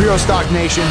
HEROSTOCK Nation?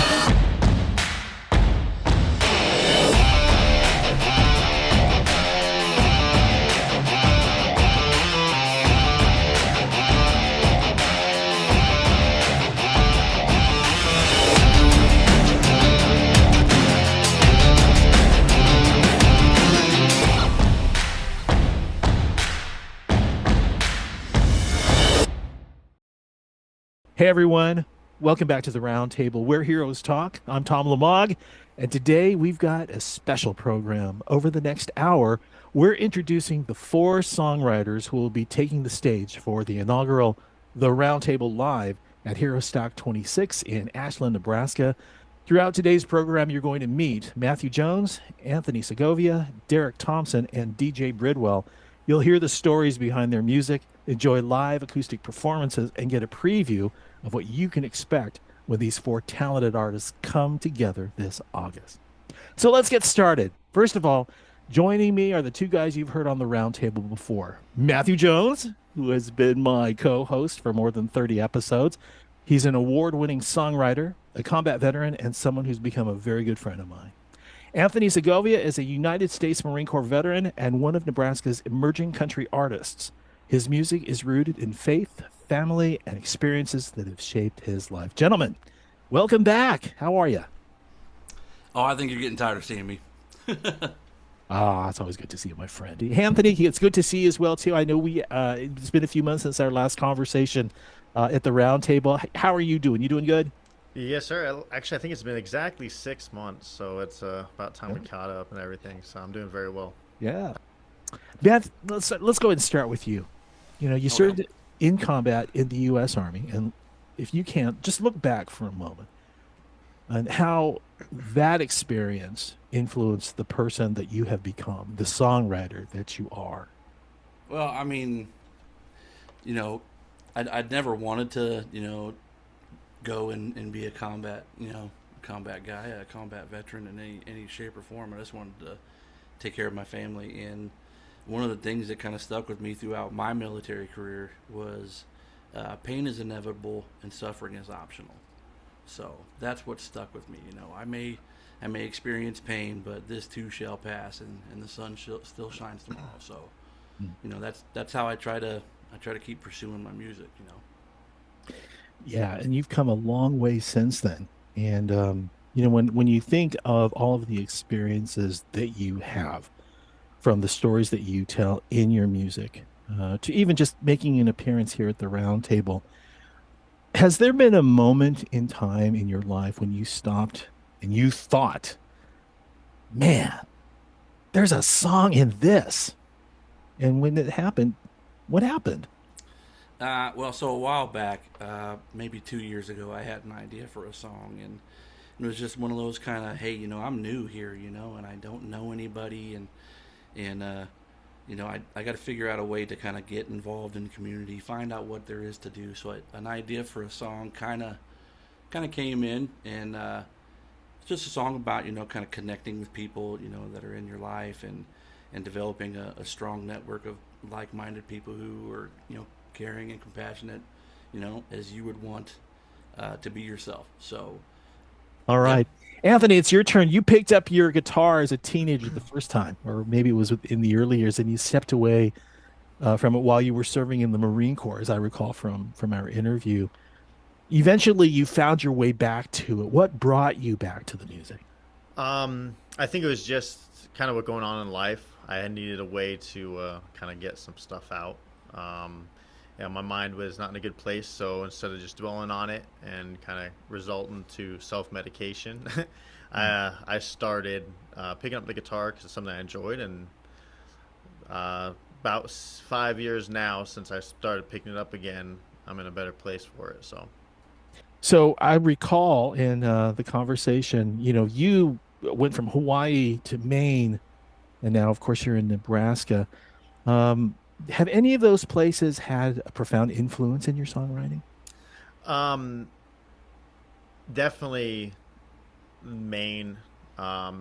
Hey everyone, welcome back to the Roundtable. We're Heroes Talk. I'm Tom Lamog, and today we've got a special program. Over the next hour, we're introducing the four songwriters who will be taking the stage for the inaugural The Roundtable Live at HEROSTOCK 26 in Ashland, Nebraska. Throughout today's program, you're going to meet Matthew Jones, Anthony Segovia, Derek Thompson, and DJ Bridwell. You'll hear the stories behind their music, enjoy live acoustic performances, and get a preview of what you can expect when these four talented artists come together this August. So let's get started. First of all, joining me are the two guys you've heard on the Roundtable before. Matthew Jones, who has been my co-host for more than 30 episodes. He's an award-winning songwriter, a combat veteran, and someone who's become a very good friend of mine. Anthony Segovia is a United States Marine Corps veteran and one of Nebraska's emerging country artists. His music is rooted in faith, family, and experiences that have shaped his life. Gentlemen, welcome back. How are you? Oh, I think you're getting tired of seeing me. It's always good to see you, my friend. Anthony, it's good to see you as well, too. I know it's been a few months since our last conversation at the Roundtable. How are you doing? You doing good? Yes, sir. Actually, I think it's been exactly 6 months, so it's about time we caught up and everything. So I'm doing very well. Yeah. Beth, let's go ahead and start with you. You know, you served in combat in the U.S. Army, and if you can, just look back for a moment and how that experience influenced the person that you have become, the songwriter that you are. Well, I mean, you know, I'd never wanted to, go and be a combat guy, a combat veteran in any shape or form. I just wanted to take care of my family. And one of the things that kind of stuck with me throughout my military career was pain is inevitable and suffering is optional. So that's what stuck with me. I may experience pain, but this too shall pass, and the sun still shines tomorrow. So, that's how I try to keep pursuing my music. Yeah, and you've come a long way since then. And when you think of all of the experiences that you have, from the stories that you tell in your music, to even just making an appearance here at the Roundtable, has there been a moment in time in your life when you stopped and you thought, man, there's a song in this? And when it happened, what happened? So a while back, maybe 2 years ago, I had an idea for a song, and it was just one of those kind of, hey, I'm new here, and I don't know anybody, and I got to figure out a way to kind of get involved in the community, find out what there is to do. So an idea for a song kind of came in, and it's just a song about kind of connecting with people that are in your life, and developing a strong network of like-minded people who are caring and compassionate, as you would want to be yourself. So, all right. Yeah. Anthony, it's your turn. You picked up your guitar as a teenager the first time, or maybe it was in the early years, and you stepped away from it while you were serving in the Marine Corps, as I recall from our interview. Eventually, you found your way back to it. What brought you back to the music? I think it was just kind of what going on in life. I had needed a way to kind of get some stuff out. My mind was not in a good place, so instead of just dwelling on it and kind of resulting to self-medication, I started picking up the guitar because it's something I enjoyed, and about 5 years now since I started picking it up again, I'm in a better place for it. So I recall in the conversation, you went from Hawaii to Maine, and now, of course, you're in Nebraska. Have any of those places had a profound influence in your songwriting? Definitely Maine. I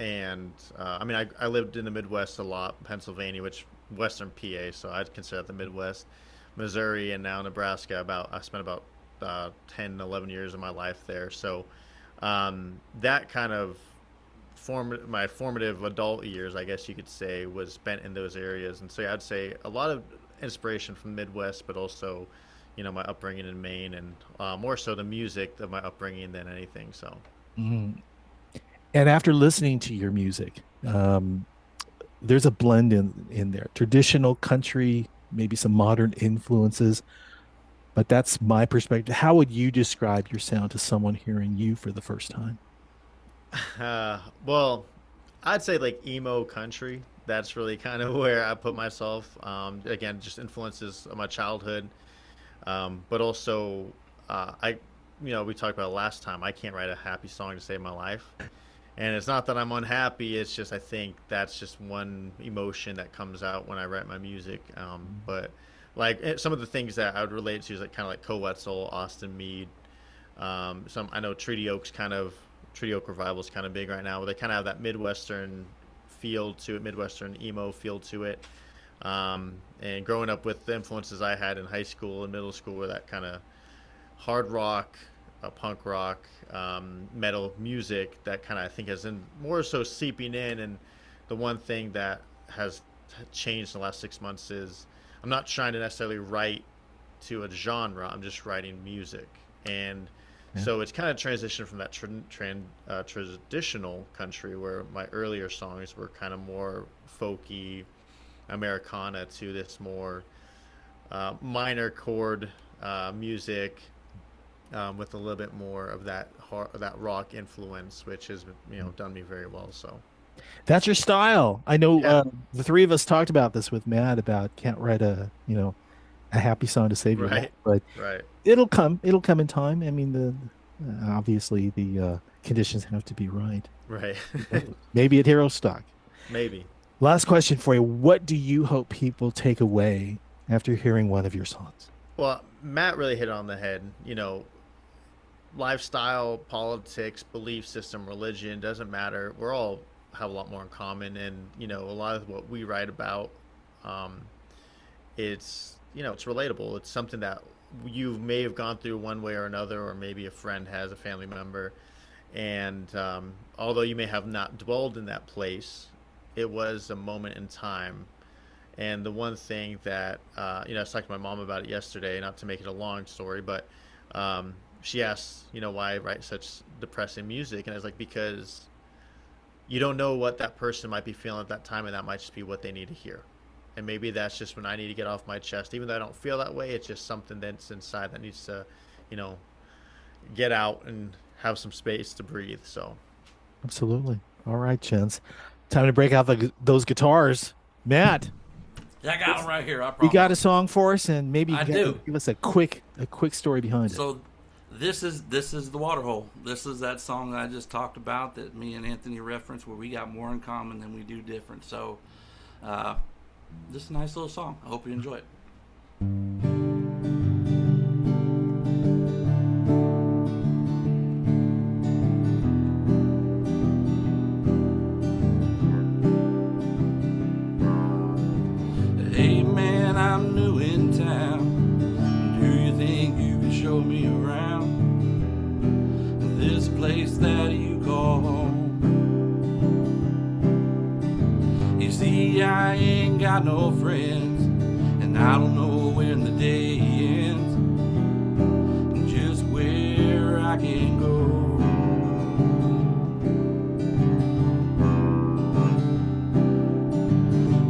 lived in the Midwest a lot, Pennsylvania, which Western PA, so I'd consider that the Midwest. Missouri, and now Nebraska. I spent about 10, 11 years of my life there. So that kind of my formative adult years, I guess you could say, was spent in those areas. And so yeah, I'd say a lot of inspiration from the Midwest, but also, my upbringing in Maine, and more so the music of my upbringing than anything. So. Mhm. And after listening to your music, there's a blend in there, traditional country, maybe some modern influences, but that's my perspective. How would you describe your sound to someone hearing you for the first time? Well, I'd say like emo country. That's really kind of where I put myself. Again, just influences of my childhood, but also we talked about last time. I can't write a happy song to save my life, and it's not that I'm unhappy. It's just I think that's just one emotion that comes out when I write my music. But like some of the things that I would relate to is like kind of like Coetzel, Austin Mead. Some I know Treaty Oak Revival is kind of big right now, where they kind of have that Midwestern feel to it, Midwestern emo feel to it. And growing up with the influences I had in high school and middle school, were that kind of hard rock, punk rock, metal music that kind of I think has been more so seeping in. And the one thing that has changed in the last 6 months is I'm not trying to necessarily write to a genre. I'm just writing music. And so it's kind of transitioned from that traditional country where my earlier songs were kind of more folky, Americana, to this more minor chord music with a little bit more of that rock influence, which has done me very well. So That's your style. I know yeah, the three of us talked about this with Matt about can't write a happy song to save your life, right, but right, it'll come in time. I mean, the obviously the conditions have to be right. right. Maybe at Hero Stock. Maybe. Last question for you. What do you hope people take away after hearing one of your songs? Well, Matt really hit it on the head. Lifestyle, politics, belief system, religion, doesn't matter. We're all have a lot more in common, and a lot of what we write about, it's relatable. It's something that you may have gone through one way or another, or maybe a friend has, a family member, and although you may have not dwelled in that place, it was a moment in time. And the one thing that I was talking to my mom about it yesterday, not to make it a long story, but she asked, why I write such depressing music, and I was like, because you don't know what that person might be feeling at that time, and that might just be what they need to hear. And maybe that's just when I need to get off my chest, even though I don't feel that way. It's just something that's inside that needs to, get out and have some space to breathe. So, Absolutely. All right, Chance. Time to break out those guitars. Matt, Yeah, I got them right here. I you promise. got a song for us, and maybe you I can do. give us a quick story behind it. So this is the Waterhole. This is that song that I just talked about that me and Anthony referenced, where we got more in common than we do different. So this is a nice little song. I hope you enjoy it. Hey man, I'm new in town. Do you think you can show me around this place that you call home? You see, I ain't got no friends, and I don't know when the day ends, and just where I can go.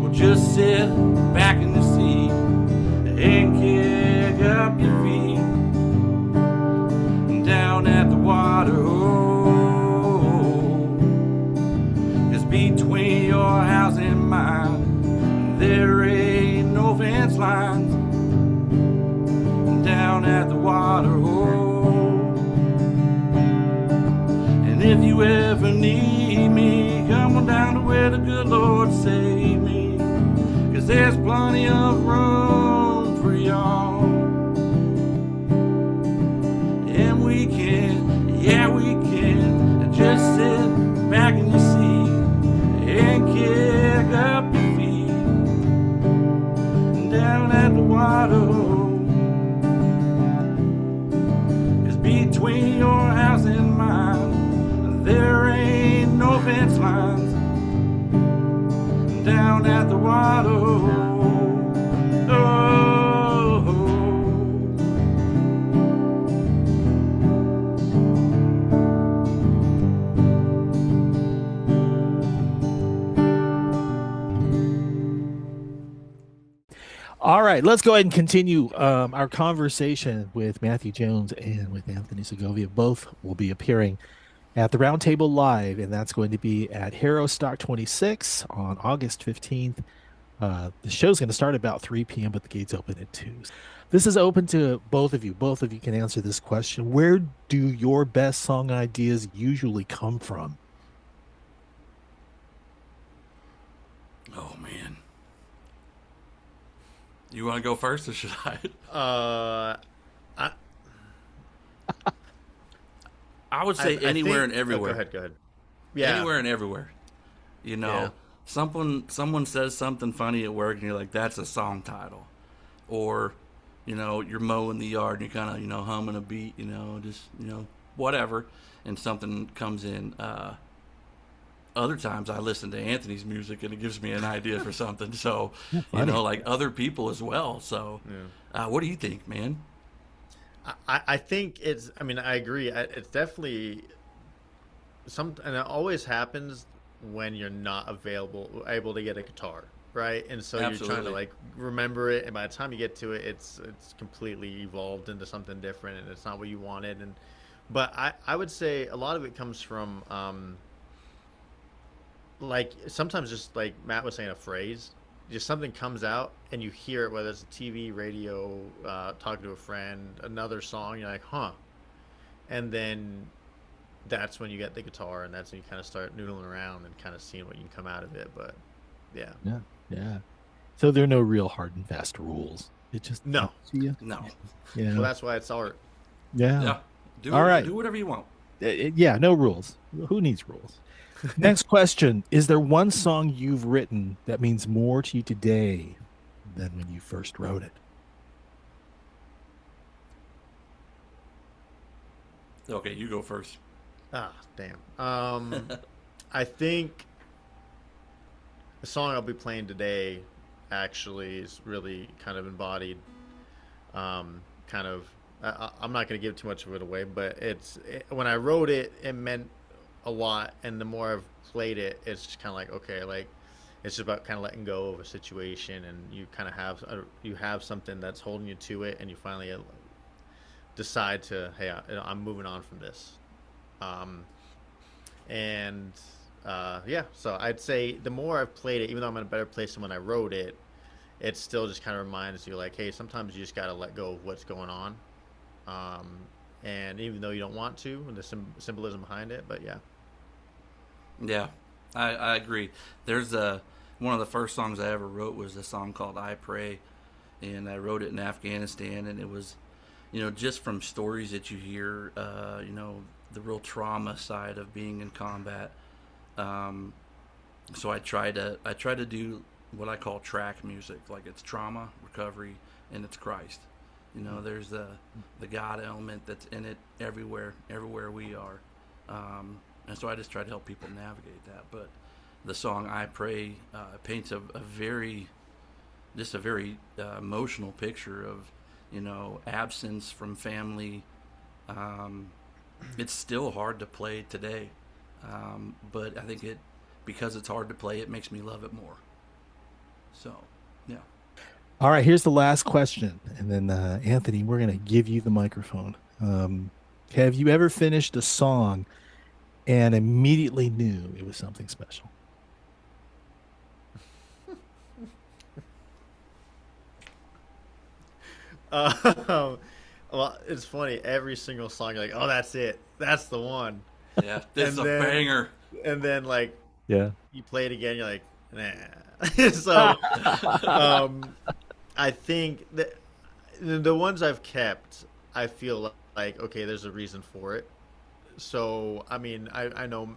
Well, just sit back in the seat and kick up your feet down at the water hole. 'Cause between your house and mine, there ain't no fence lines. Down at the water hole. And if you ever need me, come on down to where the good Lord saved me. 'Cause there's plenty of room for y'all. And we can just sit back in your seat and kick up your feet down at the water hole. between your house and mine. There ain't no fence lines down at the water. Oh. All right, let's go ahead and continue our conversation with Matthew Jones and with Anthony Segovia. Both will be appearing at the Roundtable Live, and that's going to be at HEROSTOCK 26 on August 15th. The show's going to start about 3 p.m., but the gates open at 2. This is open to both of you. Both of you can answer this question. Where do your best song ideas usually come from? Oh, man. You want to go first, or should I? I would say anywhere and everywhere. Go ahead. Yeah. Anywhere and everywhere. You know, Yeah. someone says something funny at work, and you're like, "That's a song title," or, you know, you're mowing the yard and you're kind of, you know, humming a beat, you know, just, you know, whatever, and something comes in. Other times I listen to Anthony's music and it gives me an idea for something. So, you know, like other people as well. So, what do you think, man? I think it's, I mean, I agree. It's definitely and it always happens when you're not able to get a guitar, right? And so you're trying to like remember it, and by the time you get to it, it's completely evolved into something different, and it's not what you wanted. But I would say a lot of it comes from, like sometimes just like Matt was saying, a phrase, just something comes out and you hear it, whether it's a TV, radio, talking to a friend, another song, you're like, huh. And then that's when you get the guitar, and that's when you kind of start noodling around and kind of seeing what you can come out of it. But yeah. Yeah. So there are no real hard and fast rules. It just No. comes to you. No. Yeah. Well, that's why it's art. Yeah. Do All right. Do whatever you want. Yeah, no rules. Who needs rules? Next question. Is there one song you've written that means more to you today than when you first wrote it? Okay, you go first. Ah, damn. I think the song I'll be playing today actually is really kind of embodied, kind of. I'm not going to give too much of it away, but when I wrote it, it meant a lot, and the more I've played it, it's just kind of like, okay, like it's just about kind of letting go of a situation, and you kind of have something that's holding you to it, and you finally decide to, hey, I'm moving on from this. Yeah, so I'd say the more I've played it, even though I'm in a better place than when I wrote it, it still just kind of reminds you, like, hey, sometimes you just got to let go of what's going on. And even though you don't want to, and the symbolism behind it, but yeah. Yeah, I agree. There's one of the first songs I ever wrote was a song called "I Pray," and I wrote it in Afghanistan, and it was, you know, just from stories that you hear, you know, the real trauma side of being in combat. So I try to do what I call track music, like it's trauma, recovery, and it's Christ. You know, there's the God element that's in it everywhere we are. And so I just try to help people navigate that. But the song "I Pray" paints a very emotional picture of, you know, absence from family. It's still hard to play today, but I think because it's hard to play, it makes me love it more. So, yeah. All right, here's the last question. And then, Anthony, we're going to give you the microphone. Have you ever finished a song and immediately knew it was something special? Well, it's funny. Every single song, you're like, oh, that's it. That's the one. Yeah, this is a And then- banger. And then, like, Yeah. you play it again, you're like, nah. So, I think that the ones I've kept, I feel like, okay, there's a reason for it. So, I mean, I know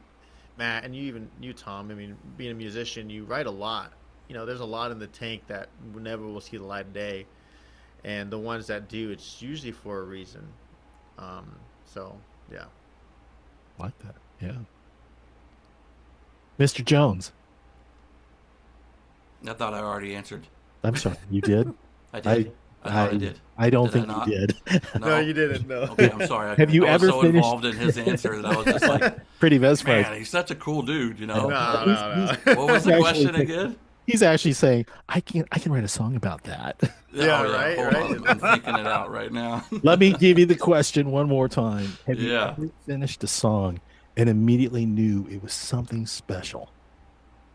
Matt, and you, Tom, I mean, being a musician, you write a lot. You know, there's a lot in the tank that never will see the light of day. And the ones that do, it's usually for a reason. So yeah. Like that. Yeah. Mr. Jones. I thought I already answered. I'm sorry. You did? I did. I I thought I I did. I don't Did I think you not? did. No, No. you didn't. No. Okay, I'm sorry. Have you I was ever so finished? involved in his answer that I was just like, Pretty mesmerized. man, he's such a cool dude, you I know. know? No, He's, no, no. What was he's the actually question again? he's actually saying, I can write a song about that. Yeah, Oh, yeah. right, Hold right. on. I'm thinking it out right now. Let me give you the question one more time. Have you Yeah. ever finished a song and immediately knew it was something special?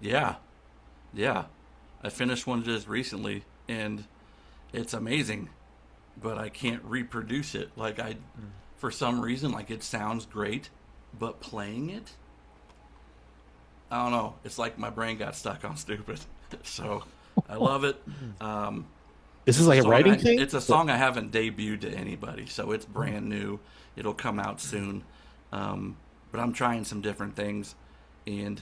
Yeah. Yeah. I finished one just recently, and it's amazing, but I can't reproduce it. Like, for some reason, like, it sounds great, but playing it, I don't know. It's like my brain got stuck on stupid. So I love it. This is like a writing thing? It's a song I haven't debuted to anybody, so it's brand new. It'll come out soon. But I'm trying some different things, and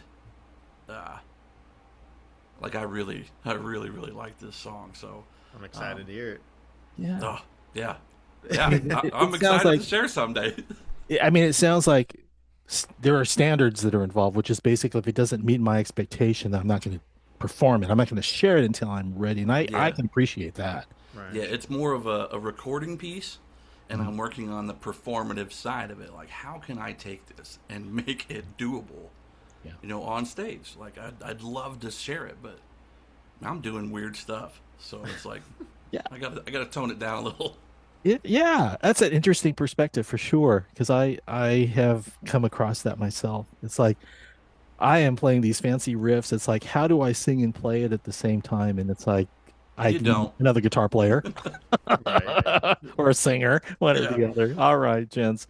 like I really like this song. So I'm excited to hear it. Yeah. oh yeah, yeah. I'm It sounds excited like to share someday. I mean, it sounds like there are standards that are involved, which is basically if it doesn't meet my expectation, I'm not going to perform it. I'm not going to share it until I'm ready. And I Yeah. can appreciate that. Right. Yeah, it's more of a recording piece, and I'm working on the performative side of it. Like, how can I take this and make it doable? Yeah. You know, on stage. Like, I'd love to share it, but I'm doing weird stuff, so it's like, Yeah. I gotta tone it down a little. Yeah, that's an interesting perspective for sure. Because I have come across that myself. It's like I am playing these fancy riffs. It's like, how do I sing and play it at the same time? And it's like, I You need don't. another guitar player Right. or a singer, one or Yeah. the other. All right, gents.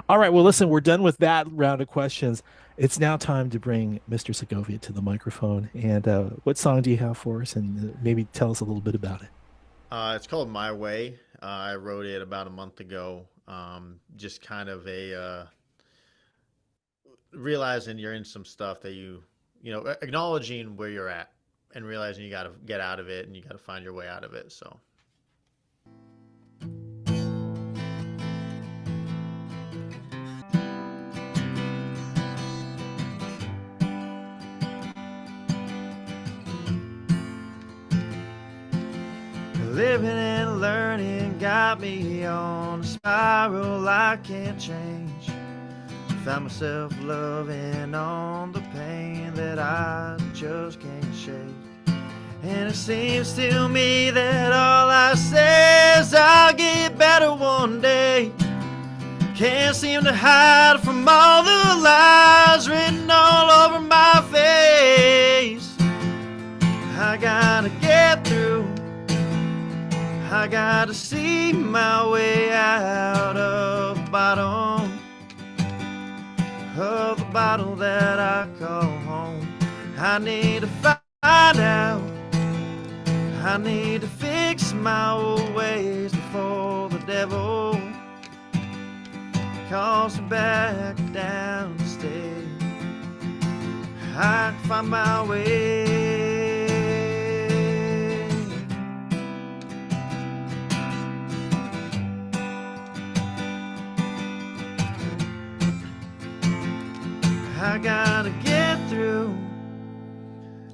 All right. Well, listen, we're done with that round of questions. It's now time to bring Mr. Segovia to the microphone. And what song do you have for us? And maybe tell us a little bit about it. It's called My Way. I wrote it about a month ago. Just kind of realizing you're in some stuff that acknowledging where you're at and realizing you got to get out of it and you got to find your way out of it. So. Living and learning got me on a spiral I can't change. Found myself loving on the pain that I just can't shake. And it seems to me that all I say is I'll get better one day. Can't seem to hide from all the lies written all over my face. I gotta get through. I gotta see my way out of the bottom of the bottle that I call home. I need to find out. I need to fix my old ways before the devil calls me back down to stay. I can find my way. I gotta get through.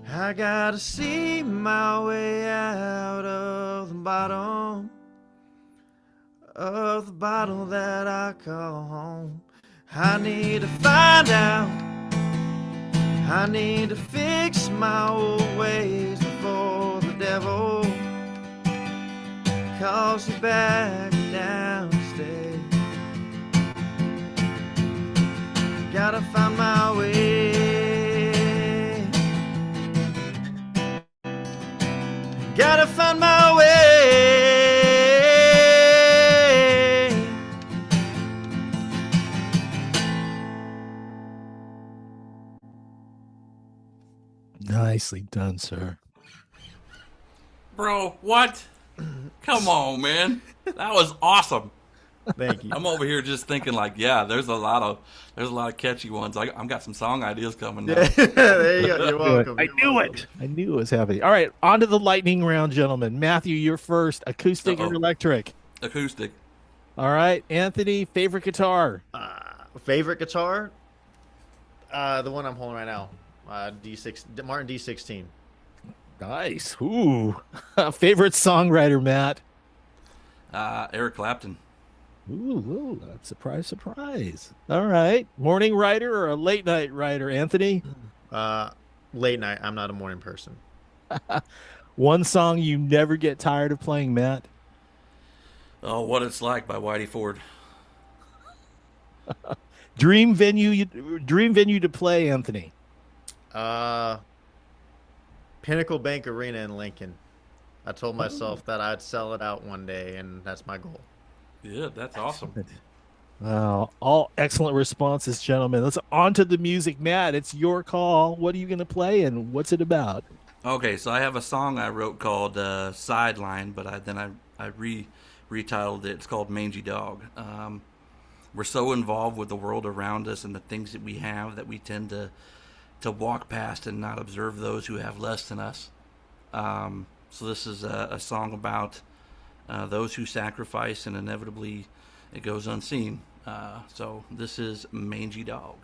I gotta see my way out of the bottom of the bottle that I call home. I need to find out. I need to fix my old ways before the devil calls you back down to stay. Gotta find my way. Gotta find my way. Nicely done, sir. Bro, what? Come on, man. That was awesome. Thank you. I'm over here just thinking like, yeah, there's a lot of catchy ones. I've got some song ideas coming now. There you go. You're welcome. I knew it. I knew it was happening. All right, on to the lightning round, gentlemen. Matthew, you're first. Acoustic or Uh-oh. electric? Acoustic. All right, Anthony, favorite guitar. Favorite guitar? The one I'm holding right now. Martin D16. Nice. Ooh. Favorite songwriter, Matt. Eric Clapton. Ooh, surprise, surprise. All right. Morning writer or a late night writer, Anthony? Uh, Late night. I'm not a morning person. One song you never get tired of playing, Matt. Oh, What It's Like by Whitey Ford. Dream venue to play, Anthony. Uh, Pinnacle Bank Arena in Lincoln. I told Oh, myself that I'd sell it out one day, and that's my goal. Yeah, that's awesome. excellent. All excellent responses, gentlemen. Let's on to the music, Matt. It's your call. What are you going to play and what's it about? Okay, so I have a song I wrote called Sideline, but I retitled it. It's called Mangy Dog. We're so involved with the world around us and the things that we have that we tend to walk past and not observe those who have less than us. So this is a song about those who sacrifice, and inevitably it goes unseen. So this is Mangy Dog.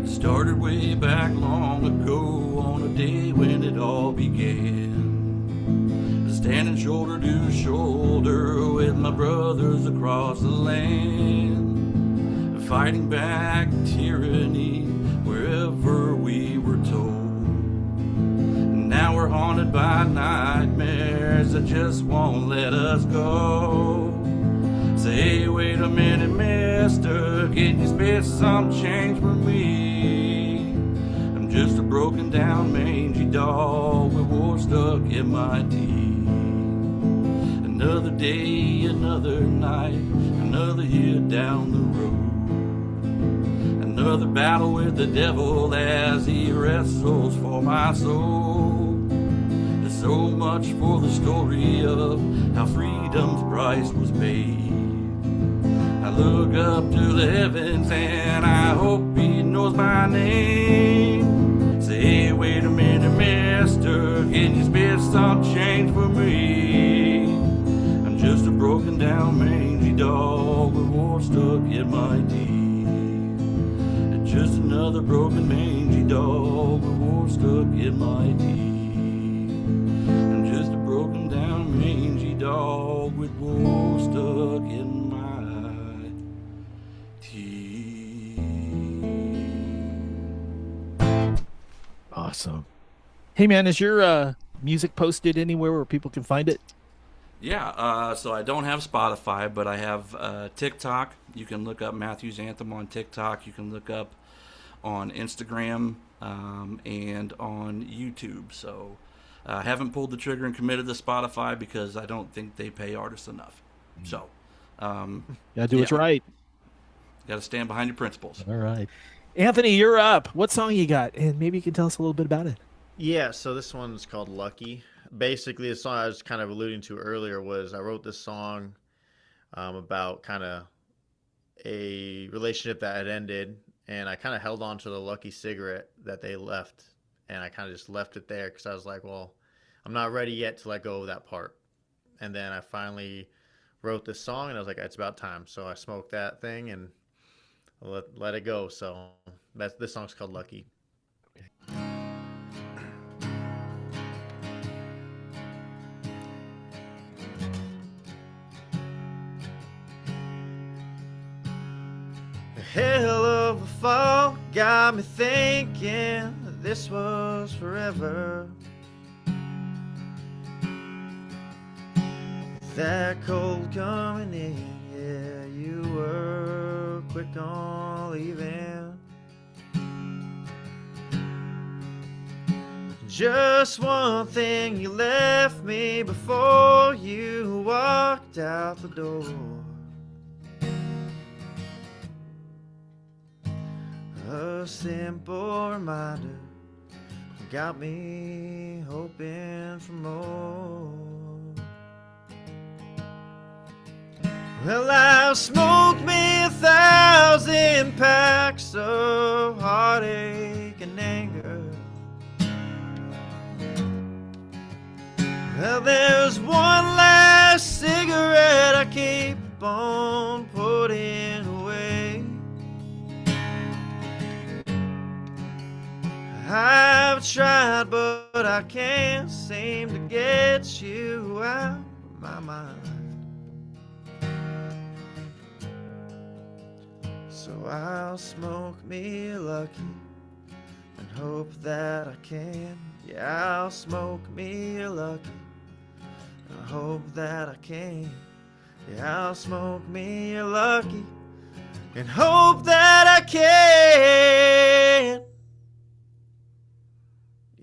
Started way back long ago on a day when it all began. Standing shoulder to shoulder with my brothers across the land, fighting back tyranny wherever we were told. Now we're haunted by nightmares that just won't let us go. Say, wait a minute, mister, can you spare some change for me? I'm just a broken down mangy dog with war stuck in my teeth. Another day, another night, another year down the road. Another battle with the devil as he wrestles for my soul. There's so much for the story of how freedom's price was paid. I look up to the heavens and I hope he knows my name. Say, wait a minute, mister, can you spare some change for me? I'm just a broken down mangy dog with war stuck in my teeth. Just another broken mangy dog with war stuck in my teeth. I'm just a broken down mangy dog with war stuck in my teeth. Awesome. Hey, man, is your music posted anywhere where people can find it? Yeah, so I don't have Spotify, but I have TikTok. You can look up Matthew's Anthem on TikTok. You can look up on Instagram and on YouTube. So I haven't pulled the trigger and committed to Spotify because I don't think they pay artists enough. So, Yeah, do yeah, what's right. got to stand behind your principles. All right. Anthony, you're up. What song you got? And maybe you can tell us a little bit about it. Yeah, so this one's called Lucky. Basically, the song I was kind of alluding to earlier was I wrote this song about kind of a relationship that had ended, and I kind of held on to the lucky cigarette that they left, and I kind of just left it there because I was like, well, I'm not ready yet to let go of that part. And then I finally wrote this song, and I was like, it's about time. So I smoked that thing and let it go. So this song's called Lucky. A hell of a fall got me thinking that this was forever. That cold coming in, yeah, you were quick on leaving. Just one thing you left me before you walked out the door. A simple reminder got me hoping for more. Well, I've smoked me 1,000 packs of heartache and anger. Well, there's one last cigarette I keep on putting away. I've tried, but I can't seem to get you out of my mind. So I'll smoke me lucky and hope that I can. Yeah, I'll smoke me lucky and I hope that I can. Yeah, I'll smoke me lucky and hope that I can.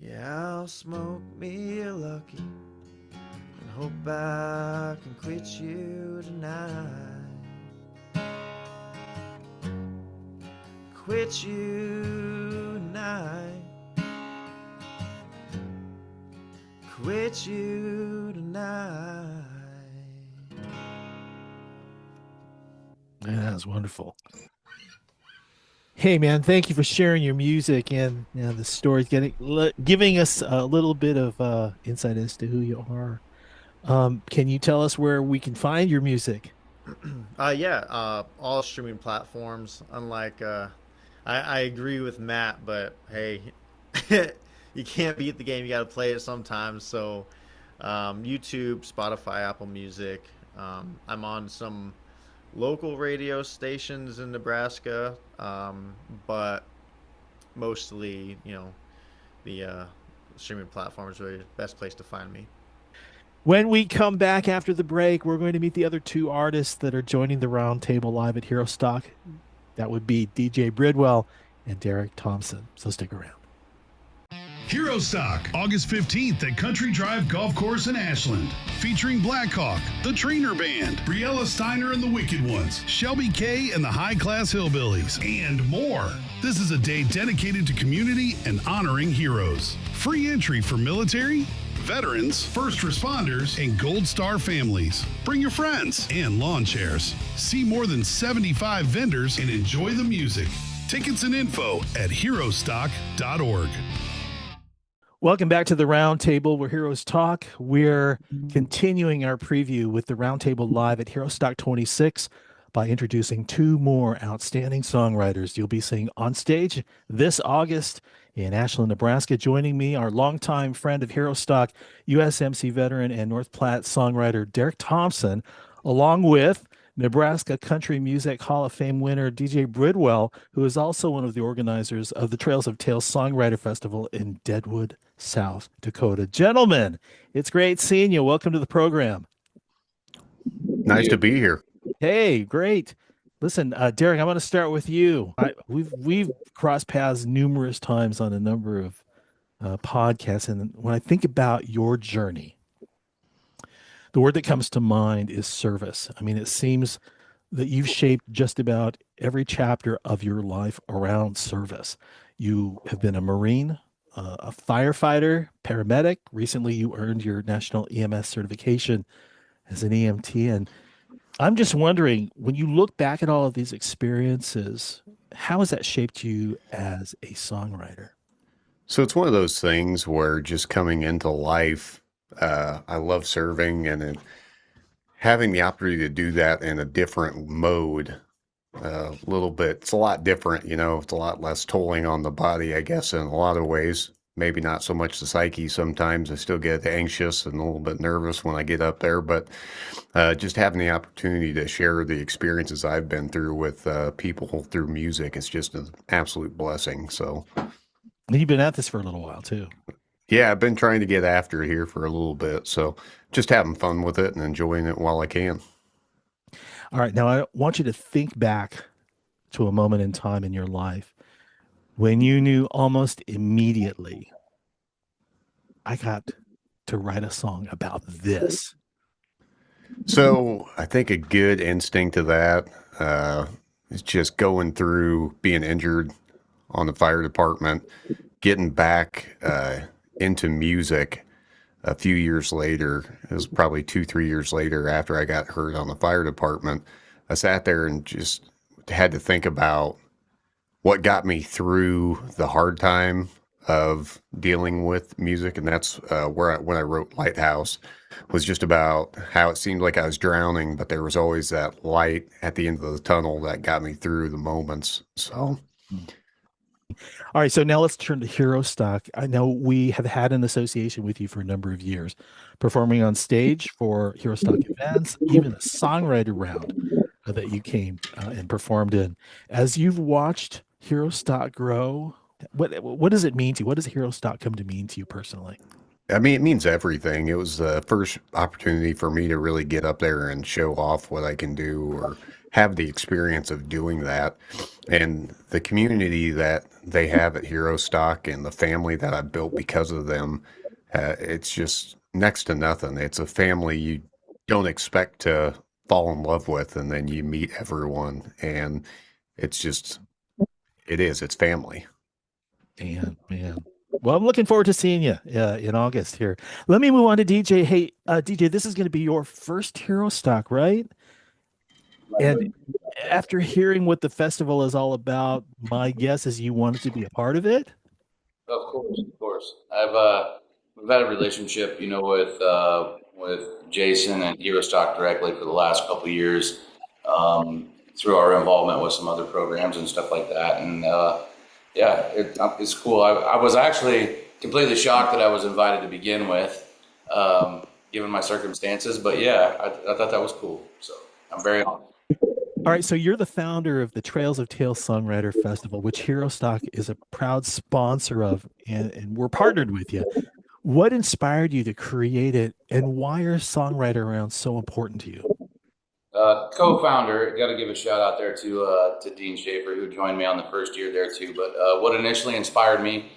Yeah, I'll smoke me lucky and hope I can quit you tonight. Quit you tonight. Quit you tonight. Yeah, that was wonderful. Hey man, thank you for sharing your music and the stories, giving us a little bit of insight as to who you are. Can you tell us where we can find your music? All streaming platforms. Unlike, I agree with Matt, but hey, you can't beat the game. You got to play it sometimes. So, YouTube, Spotify, Apple Music. I'm on some local radio stations in Nebraska, but mostly, the streaming platforms are the best place to find me. When we come back after the break, we're going to meet the other two artists that are joining the roundtable live at HEROSTOCK. That would be DJ Bridwell and Derek Thompson. So stick around. HEROSTOCK, August 15th at Country Drive Golf Course in Ashland. Featuring Blackhawk, The Trainer Band, Briella Steiner and the Wicked Ones, Shelby K and the High Class Hillbillies, and more. This is a day dedicated to community and honoring heroes. Free entry for military, veterans, first responders, and Gold Star families. Bring your friends and lawn chairs. See more than 75 vendors and enjoy the music. Tickets and info at herostock.org. Welcome back to the Roundtable where Heroes Talk. We're continuing our preview with the Roundtable live at HEROSTOCK 26 by introducing two more outstanding songwriters you'll be seeing on stage this August in Ashland, Nebraska. Joining me, our longtime friend of HEROSTOCK, USMC veteran and North Platte songwriter Derek Thompson, along with Nebraska Country Music Hall of Fame winner DJ Bridwell, who is also one of the organizers of the Trails of Tales Songwriter Festival in Deadwood, South Dakota. Gentlemen, it's great seeing you. Welcome to the program. Nice to be here. Hey, great. Listen, Derek, I'm going to start with you. We've crossed paths numerous times on a number of podcasts, and when I think about your journey, the word that comes to mind is service. I mean, it seems that you've shaped just about every chapter of your life around service. You have been a Marine, a firefighter, paramedic. Recently, you earned your national EMS certification as an EMT. And I'm just wondering, when you look back at all of these experiences, how has that shaped you as a songwriter? So it's one of those things where just coming into life, I love serving and having the opportunity to do that in a different mode, a little bit. It's a lot different, it's a lot less tolling on the body, I guess, in a lot of ways. Maybe not so much the psyche. Sometimes I still get anxious and a little bit nervous when I get up there, but just having the opportunity to share the experiences I've been through with people through music is just an absolute blessing. So, And you've been at this for a little while too. Yeah, I've been trying to get after it here for a little bit. So just having fun with it and enjoying it while I can. All right. Now I want you to think back to a moment in time in your life when you knew almost immediately, I got to write a song about this. So I think a good instinct to that is just going through being injured on the fire department, getting back into music. a few years later, it was probably 2, 3 years later after I got hurt on the fire department, I sat there and just had to think about what got me through the hard time of dealing with music. And that's when I wrote Lighthouse, was just about how it seemed like I was drowning, but there was always that light at the end of the tunnel that got me through the moments. So All right, so now let's turn to HEROSTOCK. I know we have had an association with you for a number of years, performing on stage for HEROSTOCK events, even a songwriter round that you came and performed in. As you've watched HEROSTOCK grow, what does it mean to you? What does HEROSTOCK come to mean to you personally? I mean, it means everything. It was the first opportunity for me to really get up there and show off what I can do, or have the experience of doing that. And the community that they have at HEROSTOCK and the family that I built because of them, it's just next to nothing. It's a family you don't expect to fall in love with, and then you meet everyone, and it's family. Man. Well, I'm looking forward to seeing you in August here. Let me move on to DJ. Hey, DJ, this is going to be your first HEROSTOCK, right? And after hearing what the festival is all about, my guess is you wanted to be a part of it. Of course. We've had a relationship, with Jason and HEROSTOCK directly for the last couple of years, through our involvement with some other programs and stuff like that. And it's cool. I was actually completely shocked that I was invited to begin with, given my circumstances. But yeah, I thought that was cool. So I'm very honored. All right, so you're the founder of the Trails of Tales Songwriter Festival, which HEROSTOCK is a proud sponsor of, and we're partnered with you. What inspired you to create it, and why are songwriter rounds so important to you? Co-founder, got to give a shout out there to Dean Schaefer, who joined me on the first year there too. But what initially inspired me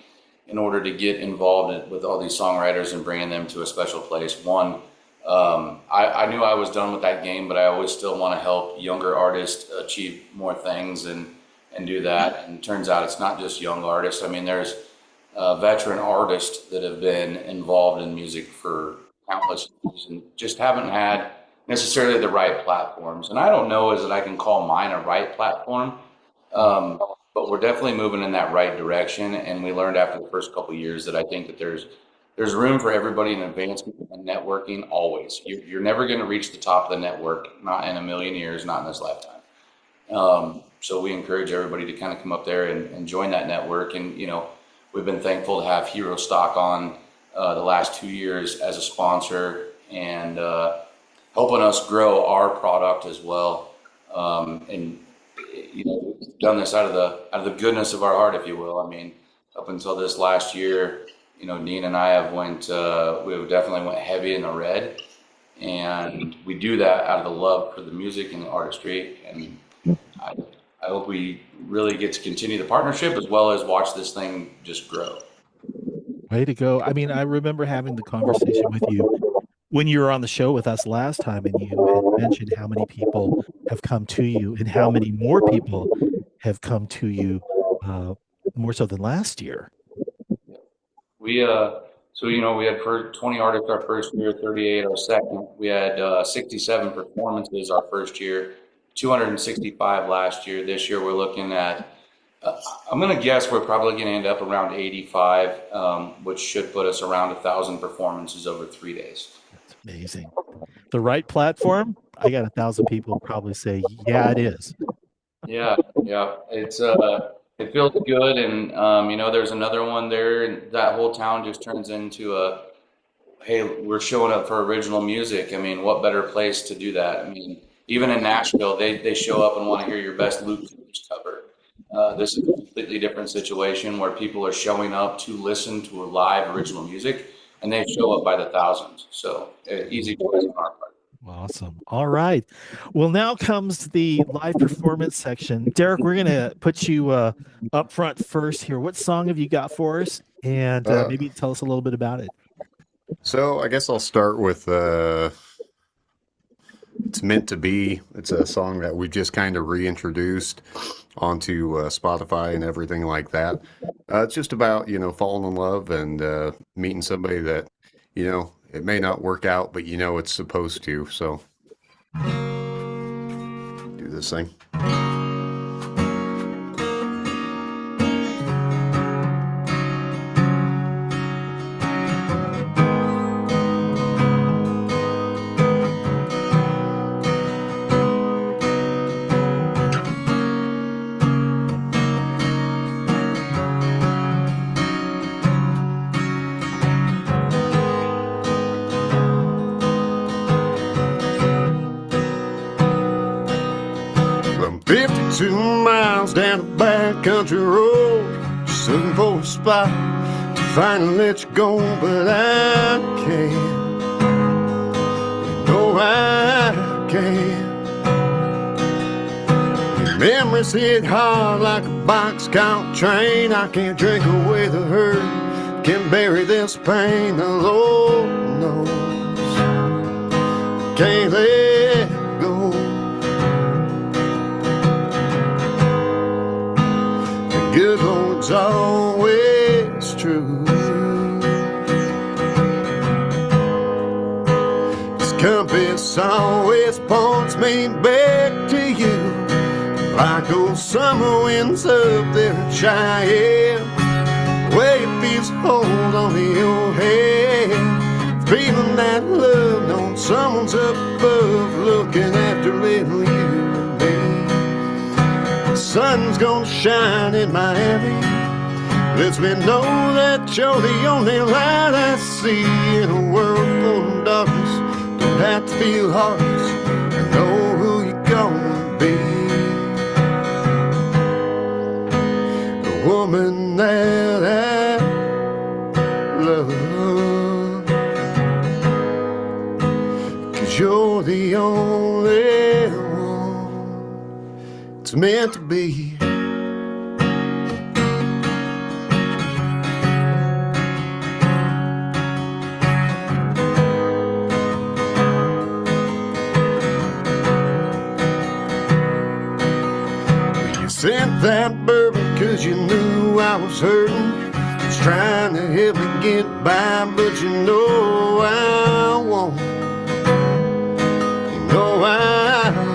in order to get involved with all these songwriters and bringing them to a special place, one, I knew I was done with that game, but I always still want to help younger artists achieve more things and do that. And it turns out it's not just young artists. I mean, there's veteran artists that have been involved in music for countless years and just haven't had necessarily the right platforms. And I don't know as that I can call mine a right platform, but we're definitely moving in that right direction. And we learned after the first couple of years that I think that there's room for everybody in advancement and networking always. You're never going to reach the top of the network, not in a million years, not in this lifetime. So we encourage everybody to kind of come up there and join that network. And, we've been thankful to have HEROSTOCK on the last 2 years as a sponsor and helping us grow our product as well. And, we've done this out of the goodness of our heart, if you will. I mean, up until this last year, Dean and I we definitely went heavy in the red, and we do that out of the love for the music and the artistry. And I hope we really get to continue the partnership as well as watch this thing just grow. Way to go. I mean, I remember having the conversation with you when you were on the show with us last time, and you had mentioned how many people have come to you and how many more people have come to you, more so than last year. We we had 20 artists our first year, 38 our second. We had 67 performances our first year, 265 last year. This year we're looking at, I'm going to guess we're probably going to end up around 85, which should put us around 1,000 performances over 3 days. That's amazing. The right platform, I got 1,000 people probably say, yeah, it is. Yeah. It's it feels good, and there's another one there, and that whole town just turns into hey, we're showing up for original music. I mean, what better place to do that? I mean, even in Nashville, they show up and want to hear your best Luke cover. This is a completely different situation where people are showing up to listen to a live original music, and they show up by the thousands. So easy choice on our part. Awesome. All right. Well, now comes the live performance section. Derek, we're going to put you up front first here. What song have you got for us? And maybe tell us a little bit about it. So I guess I'll start with It's Meant to Be. It's a song that we just kind of reintroduced onto Spotify and everything like that. It's just about, falling in love and meeting somebody that, it may not work out, but you know it's supposed to. So do this thing. I'm 52 miles down the backcountry road, just looking for a spot to finally let you go, but I can't. No, I can't. Your memories hit hard like a boxcar train. I can't drink away the hurt, can't bury this pain. The Lord knows can't let go. Good Lord's always true. His compass always points me back to you, like those summer winds up there in Cheyenne, where it feels hold on to your head, feeling that love, knowing someone's up above, looking after little you and me. The sun's gonna shine in Miami, lets me know that you're the only light I see in a world full of darkness. Don't have to feel heartless, I know who you're gonna be. The woman that I love, 'cause you're the only one it's meant to be. You sent that bourbon 'cause you knew I was hurting, was trying to help me get by, but you know I won't. You know I won't.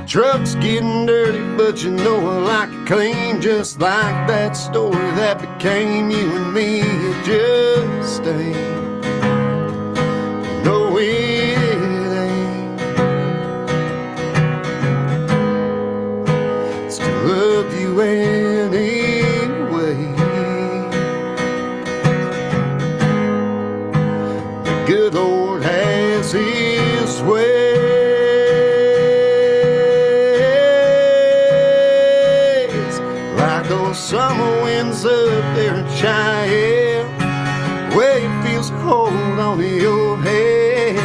Truck's getting dirty, but you know I like it clean, just like that story that became you and me. It just ain't. No, it ain't. Still love you anyway. The good Lord has His way. Summer winds up there in Cheyenne, where it feels hold on to your head,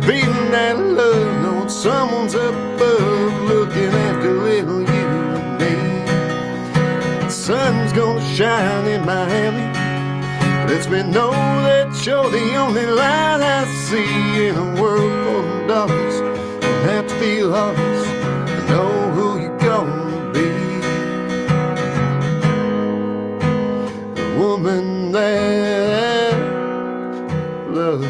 feeling that love, knowing someone's up above, looking after little you and me. The sun's gonna shine in Miami, lets me know that you're the only light I see in a world full of darkness. Don't have to feel heartless, I know who you're gonna be. Woman that I love,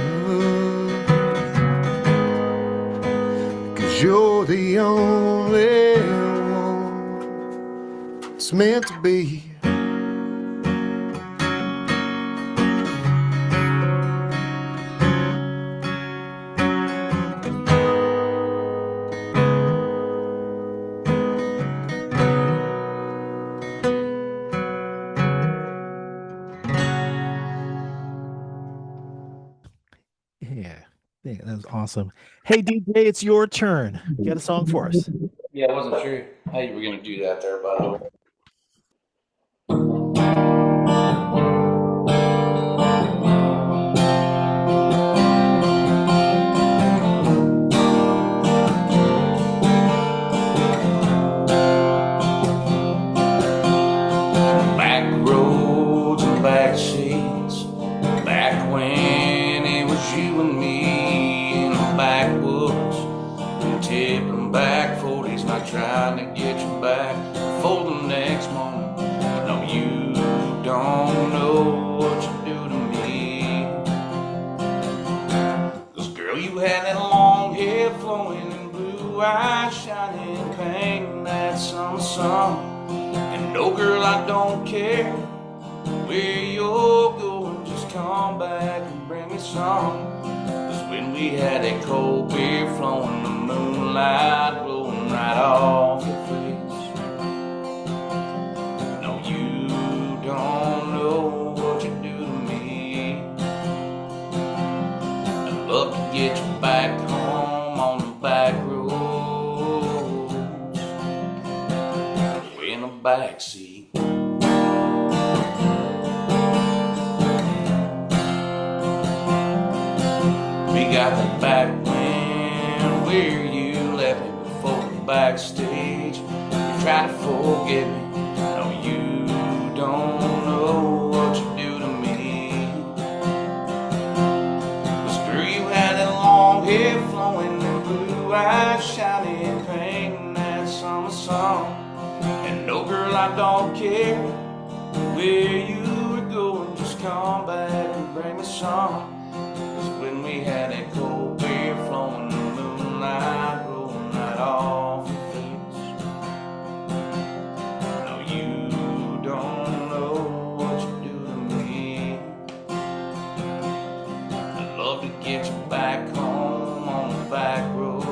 'cause you're the only one it's meant to be. Yeah, that was awesome. Hey, DJ, it's your turn. You got a song for us? Yeah, I wasn't sure how you were going to do that there, by the way. Back roads and back seats, back when it was you and me in the backwoods, tipping back 40s, not trying to get you back, folding care where you're going, just come back and bring me some. 'Cause when we had that cold beer flowing, the moonlight glowing right off your face. No, you don't know what you do to me. I'd love to get you back home on the back roads, in the backseat. We got the back wind where you left me before the backstage. You're trying to forget me. No, you don't know what you do to me. Cause girl, you had that long hair flowing and blue eyes shining, painting that summer sun. And no, girl, I don't care where you were going, just come back and bring me some. When we had that cold beer flowing, the moonlight rolling right off your face. No, you don't know what you do to me. I'd love to get you back home on the back roads,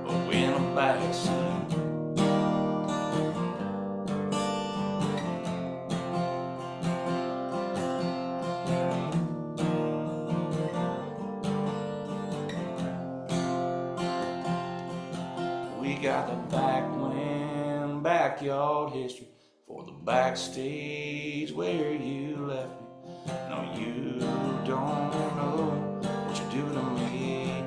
or in a backseat. Got the back wind, backyard history for the backstage where you left me. No, you don't know what you do to me.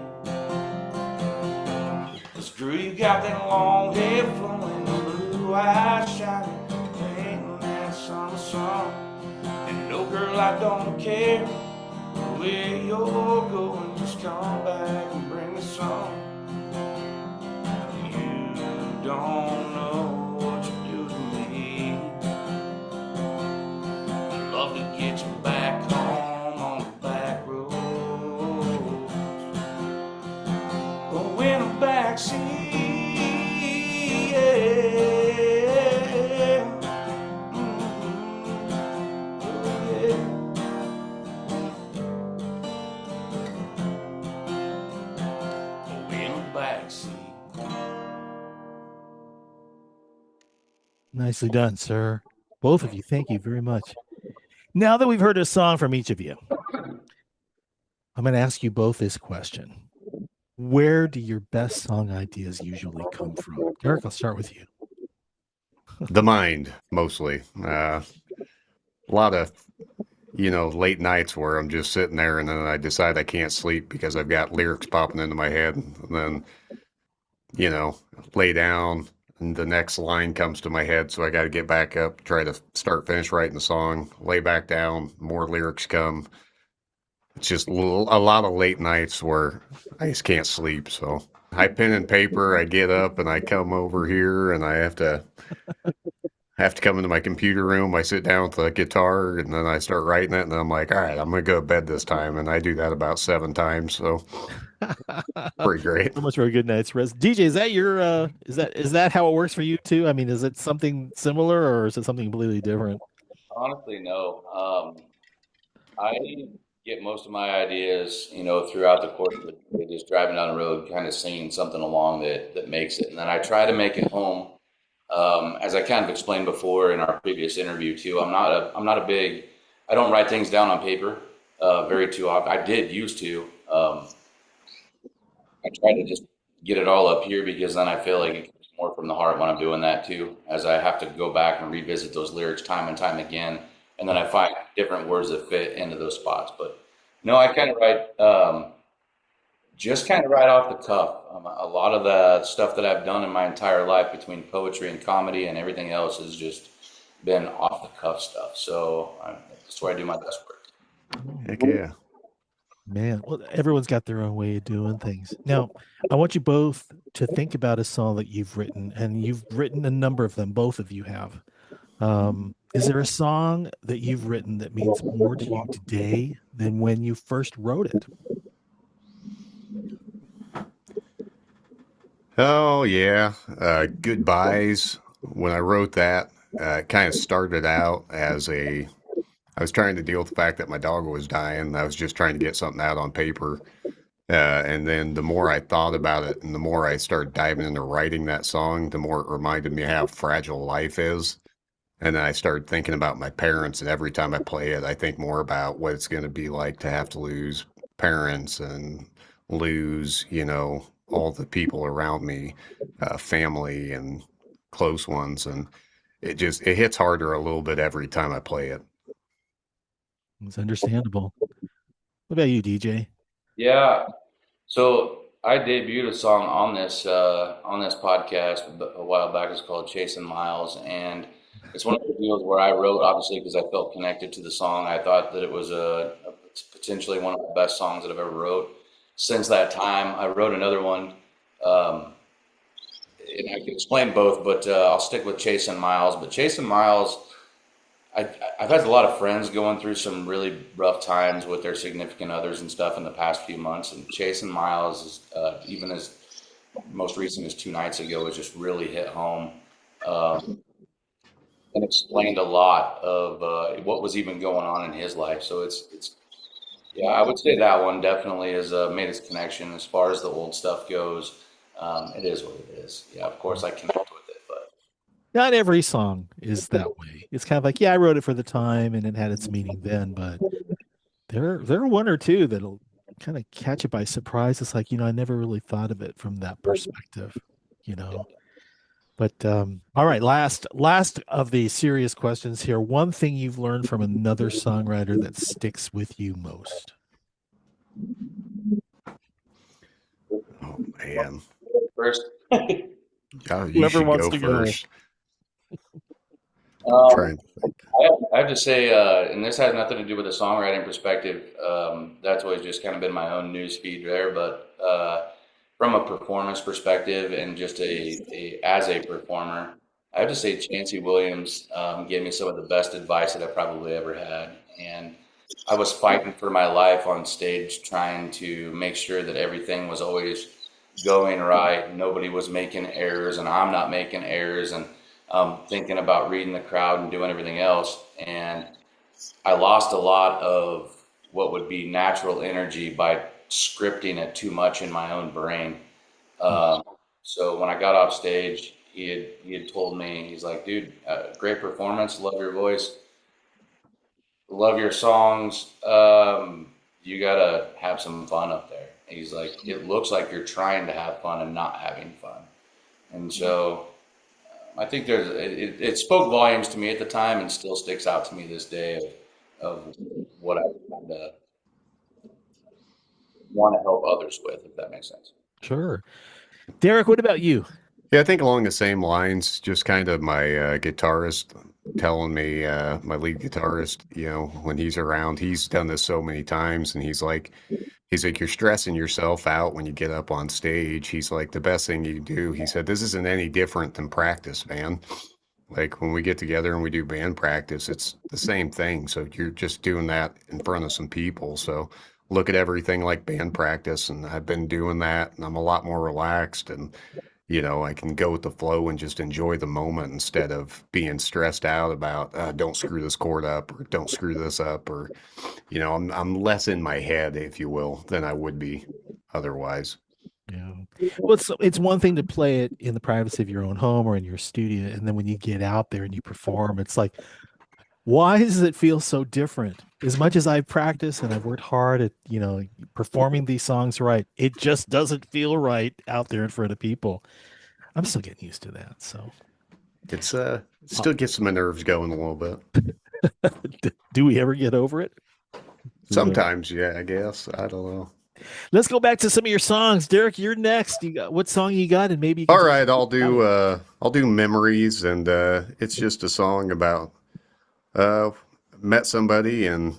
Cause girl, you got that long hair flowing, blue eyes shining, painting that summer sun. And no, girl, I don't care where you're going, just come back and bring me some. Don't know what you do to me. I'd love to get you back home on the back roads, oh, in the backseat, yeah. Oh, yeah. Oh, in the backseat. Nicely done, sir. Both of you, thank you very much. Now that we've heard a song from each of you, I'm going to ask you both this question. Where do your best song ideas usually come from? Derek, I'll start with you. The mind, mostly. A lot of, late nights where I'm just sitting there and then I decide I can't sleep because I've got lyrics popping into my head. And then, lay down. And the next line comes to my head, so I got to get back up, try to finish writing the song, lay back down, more lyrics come. It's just a lot of late nights where I just can't sleep. So I pen and paper, I get up and I come over here and I have to come into my computer room. I sit down with the guitar and then I start writing it. And then I'm like, all right, I'm going to go to bed this time. And I do that about 7 times. So pretty great. So much for a good night's rest. DJ, is that your is that how it works for you too? I mean, is it something similar or is it something completely different? Honestly, no. I get most of my ideas, throughout the course of the day, just driving down the road, kind of singing something along that makes it, and then I try to make it home. As I kind of explained before in our previous interview too, I don't write things down on paper very too often. I did used to. I try to just get it all up here because then I feel like it comes more from the heart when I'm doing that too, as I have to go back and revisit those lyrics time and time again. And then I find different words that fit into those spots. But no, I kind of write, just kind of right off the cuff. A lot of the stuff that I've done in my entire life between poetry and comedy and everything else has just been off the cuff stuff. So that's where I do my best work. Heck yeah. Man, well, everyone's got their own way of doing things. Now, I want you both to think about a song that you've written, and you've written a number of them. Both of you have. Is there a song that you've written that means more to you today than when you first wrote it? Oh, yeah. Goodbyes when I wrote that, it kind of started out as I was trying to deal with the fact that my dog was dying. I was just trying to get something out on paper. And then the more I thought about it and the more I started diving into writing that song, the more it reminded me how fragile life is. And then I started thinking about my parents, and every time I play it, I think more about what it's going to be like to have to lose parents and lose, all the people around me, family and close ones. And it hits harder a little bit every time I play it. It's understandable. What about you, DJ? Yeah. So I debuted a song on this podcast a while back. It's called Chasing Miles, and it's one of the deals where I wrote, obviously, because I felt connected to the song. I thought that it was potentially one of the best songs that I've ever wrote. Since that time, I wrote another one, and I can explain both, but I'll stick with Chasing Miles. But Chasing Miles, I've had a lot of friends going through some really rough times with their significant others and stuff in the past few months. And Chasing Miles, even as most recent as 2 nights ago, has just really hit home and explained a lot of what was even going on in his life. So yeah, I would say that one definitely has made its connection. As far as the old stuff goes, it is what it is. Yeah, of course I connect with it, but Not every song is that way. It's kind of like, yeah, I wrote it for the time and it had its meaning then, but there are one or two that'll kind of catch it by surprise. It's like, I never really thought of it from that perspective, But all right, last of the serious questions here. One thing you've learned from another songwriter that sticks with you most. Oh man. first, Yeah, you Whoever should wants go to go. first. um, Trying to think. I have to say, and this has nothing to do with a songwriting perspective. That's always just kind of been my own news feed there. But from a performance perspective and just as a performer, I have to say Chancey Williams gave me some of the best advice that I probably ever had. And I was fighting for my life on stage, trying to make sure that everything was always going right. Nobody was making errors, and I'm not making errors. And thinking about reading the crowd and doing everything else. And I lost a lot of what would be natural energy by scripting it too much in my own brain. So when I got off stage, he had told me, he's like, dude, great performance, love your voice, love your songs. You gotta have some fun up there. He's like, it looks like you're trying to have fun and not having fun. And so I think it spoke volumes to me at the time and still sticks out to me this day of what I kind of want to help others with, if that makes sense. Sure. Derek, what about you? Yeah, I think along the same lines, just kind of my guitarist telling me, my lead guitarist, when he's around, he's done this so many times, and he's like, you're stressing yourself out when you get up on stage. He's like, the best thing you can do, he said, this isn't any different than practice, man. Like when we get together and we do band practice, it's the same thing. So you're just doing that in front of some people. So look at everything like band practice, and I've been doing that, and I'm a lot more relaxed, and I can go with the flow and just enjoy the moment instead of being stressed out about don't screw this chord up or don't screw this up, or I'm less in my head, if you will, than I would be otherwise. Yeah. Well, it's one thing to play it in the privacy of your own home or in your studio, and then when you get out there and you perform, it's like, why does it feel so different? As much as I've practiced and I've worked hard at, performing these songs right, it just doesn't feel right out there in front of people. I'm still getting used to that. So it's still gets my nerves going a little bit. Do we ever get over it? Sometimes, yeah, I guess. I don't know. Let's go back to some of your songs. Derek, you're next. What song you got? And maybe you can all right, I'll do Memories, and it's just a song about met somebody, and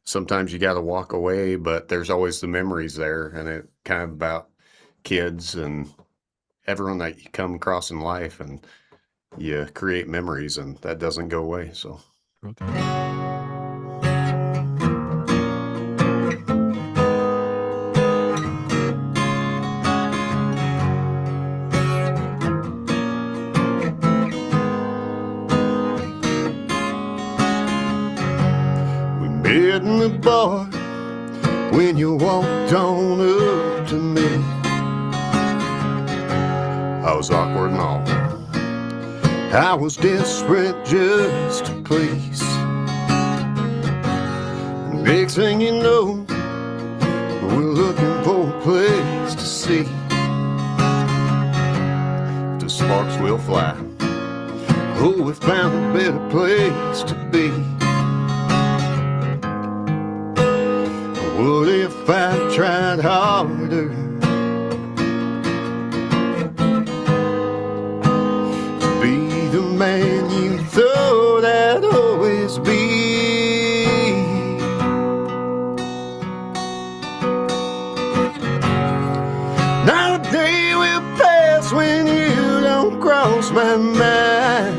sometimes you got to walk away, but there's always the memories there, and it kind of about kids and everyone that you come across in life, and you create memories, and that doesn't go away. So okay. with me, boy, when you walked on up to me. I was awkward and all. I was desperate just to please. Next thing you know, we're looking for a place to see. The sparks will fly. Oh, we found a better place to be. What if I tried harder to be the man you thought I'd always be? Not a day will pass when you don't cross my mind.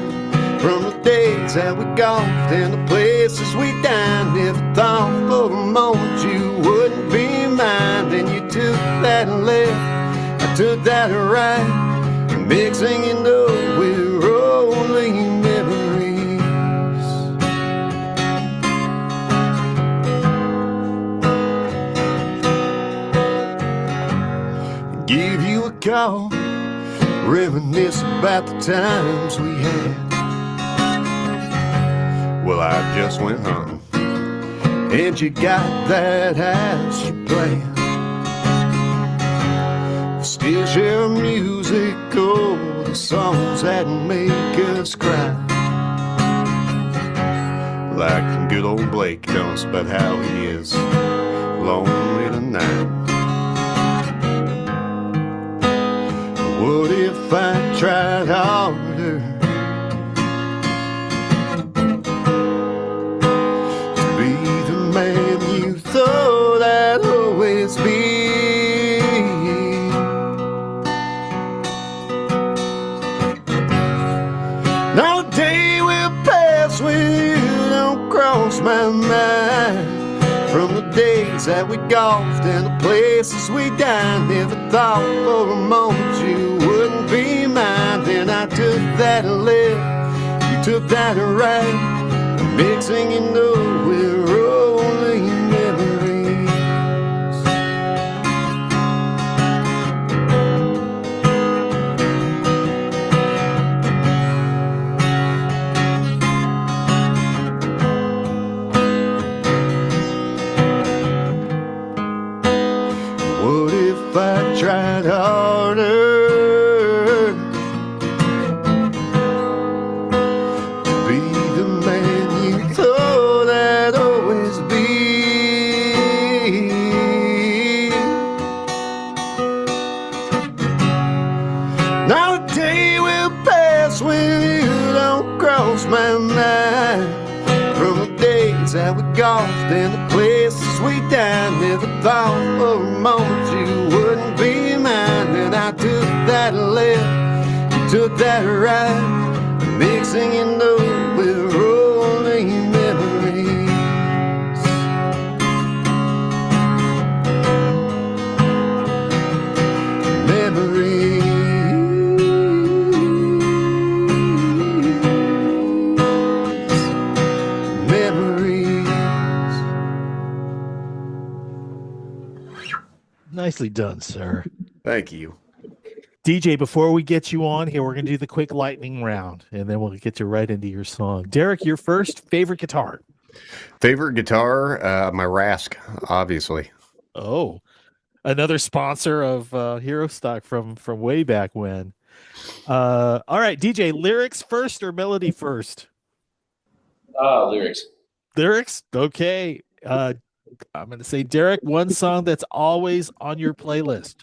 From the days that we golfed and the places we dined, never thought for a moment you wouldn't be mine. Then you took that left, I took that right. Next thing you know, we're only memories. Give you a call, reminisce about the times we had. Well, I just went hunting, and you got that house you planned. Still share music, oh, the songs that make us cry. Like good old Blake tells us about how he is lonely tonight. What if I tried harder man you thought I'd always be? Not a day will pass when you don't cross my mind. From the days that we golfed and the places we dined, never thought for a moment you wouldn't be mine. Then I took that left, you took that right. Next thing you know, we're only memories. What if I tried harder to be the man you thought I'd always be? Not a day will pass when you don't cross my mind. From the days that we golfed and the places we dined, never thought for a moment you wouldn't be mine. Then I took that left, you took that right. Next thing you know, we're only memories. Memories. Nicely done, sir. Thank you. DJ, before we get you on here, we're going to do the quick lightning round, and then we'll get you right into your song. Derek, your first favorite guitar? Favorite guitar, my Rask, obviously. Oh, another sponsor of HEROSTOCK from way back when. All right, DJ, lyrics first or melody first? Lyrics. Lyrics? Okay. I'm going to say, Derek, one song that's always on your playlist.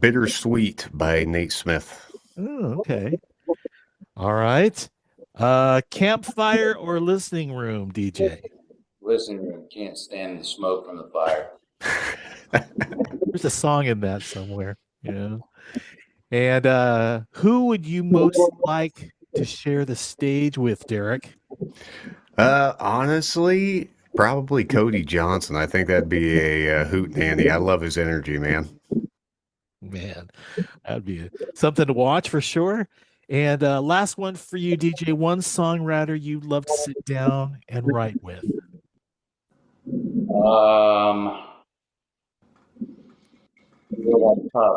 Bittersweet by Nate Smith. Oh, okay. All right. Campfire or listening room, DJ? Listening room. Can't stand the smoke from the fire. There's a song in that somewhere. Yeah. And who would you most like to share the stage with, Derek? Honestly, probably Cody Johnson. I think that'd be a hoot and Andy. I love his energy, man. Man, that'd be something to watch for sure. And last one for you, DJ. One songwriter you'd love to sit down and write with. Um,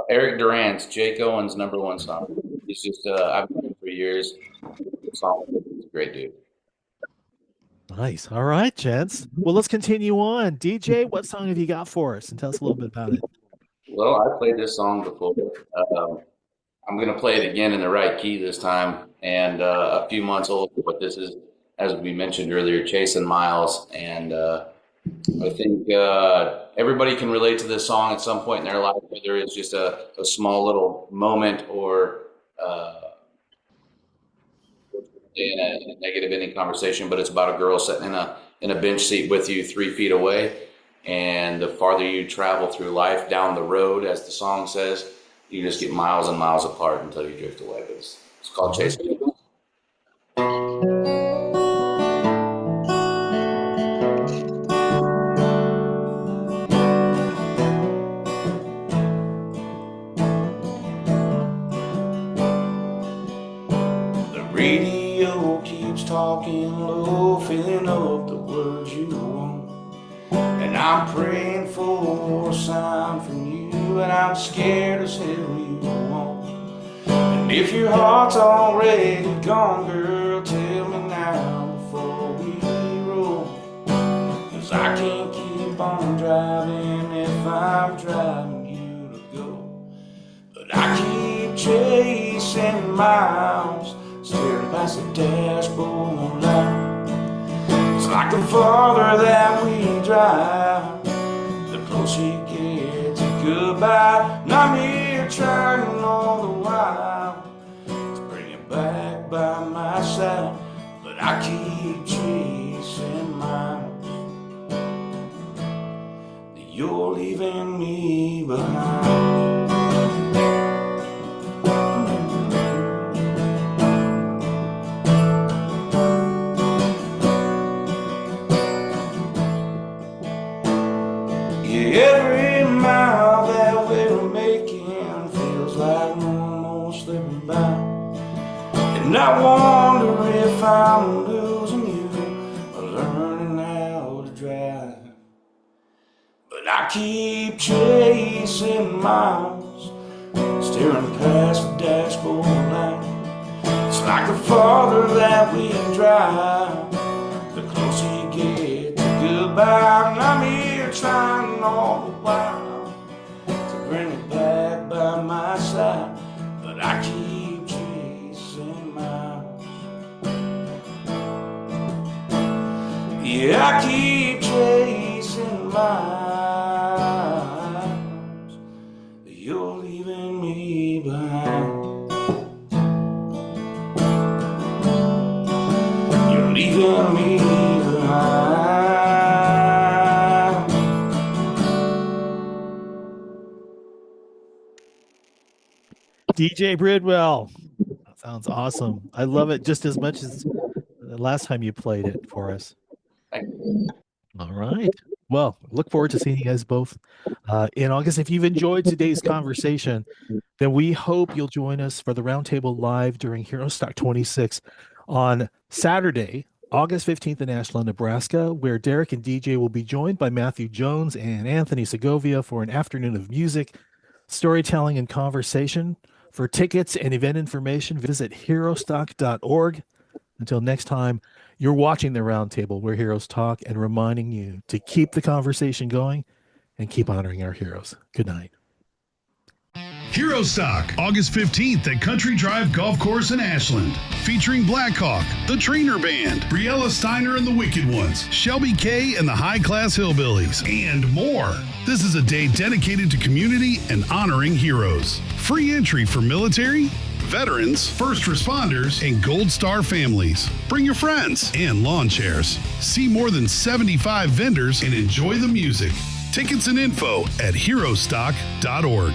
Eric Durant's Jake Owen's #1 song. He's just I've known him for years. He's a great dude. Nice. All right, gents. Well, let's continue on. DJ, what song have you got for us? And tell us a little bit about it. Well, I played this song before. I'm going to play it again in the right key this time, and a few months old. But this is, as we mentioned earlier, Chasing Miles, and I think everybody can relate to this song at some point in their life, whether it's just a small little moment or in a negative ending conversation. But it's about a girl sitting in a bench seat with you 3 feet away, and the farther you travel through life down the road, as the song says, you just get miles and miles apart until you drift away. But it's called Chasing Miles. Radio keeps talking low, filling up the words you want. And I'm praying for a sign from you, and I'm scared as hell you won't. And if your heart's already gone, girl, tell me now before we roll. 'Cause I can't keep on driving if I'm driving you to go. But I keep chasing miles, staring past the dashboard light. It's like the farther that we drive, the closer you get to goodbye. And I'm here trying all the while to bring you back by my side, but I keep chasing miles. You're leaving me behind. Every mile that we're making feels like one more slipping by. And I wonder if I'm losing you or learning how to drive. But I keep chasing miles, staring past the dashboard light. It's like the farther that we drive, the closer you get to goodbye. And I'm here trying all the while to bring it back by my side, but I keep chasing miles. Yeah, I keep chasing miles. You're leaving me behind. You're leaving me behind. DJ Bridwell. That sounds awesome. I love it just as much as the last time you played it for us. All right. Well, look forward to seeing you guys both in August. If you've enjoyed today's conversation, then we hope you'll join us for the Roundtable Live during HEROSTOCK 26 on Saturday, August 15th in Ashland, Nebraska, where Derek and DJ will be joined by Matthew Jones and Anthony Segovia for an afternoon of music, storytelling, and conversation. For tickets and event information, visit HEROSTOCK.org. Until next time, you're watching the Roundtable where heroes talk, and reminding you to keep the conversation going and keep honoring our heroes. Good night. HEROSTOCK, August 15th at Country Drive Golf Course in Ashland. Featuring Blackhawk, the Trainer Band, Briella Steiner and the Wicked Ones, Shelby K and the High Class Hillbillies, and more. This is a day dedicated to community and honoring heroes. Free entry for military, veterans, first responders, and Gold Star families. Bring your friends and lawn chairs. See more than 75 vendors and enjoy the music. Tickets and info at HEROSTOCK.org.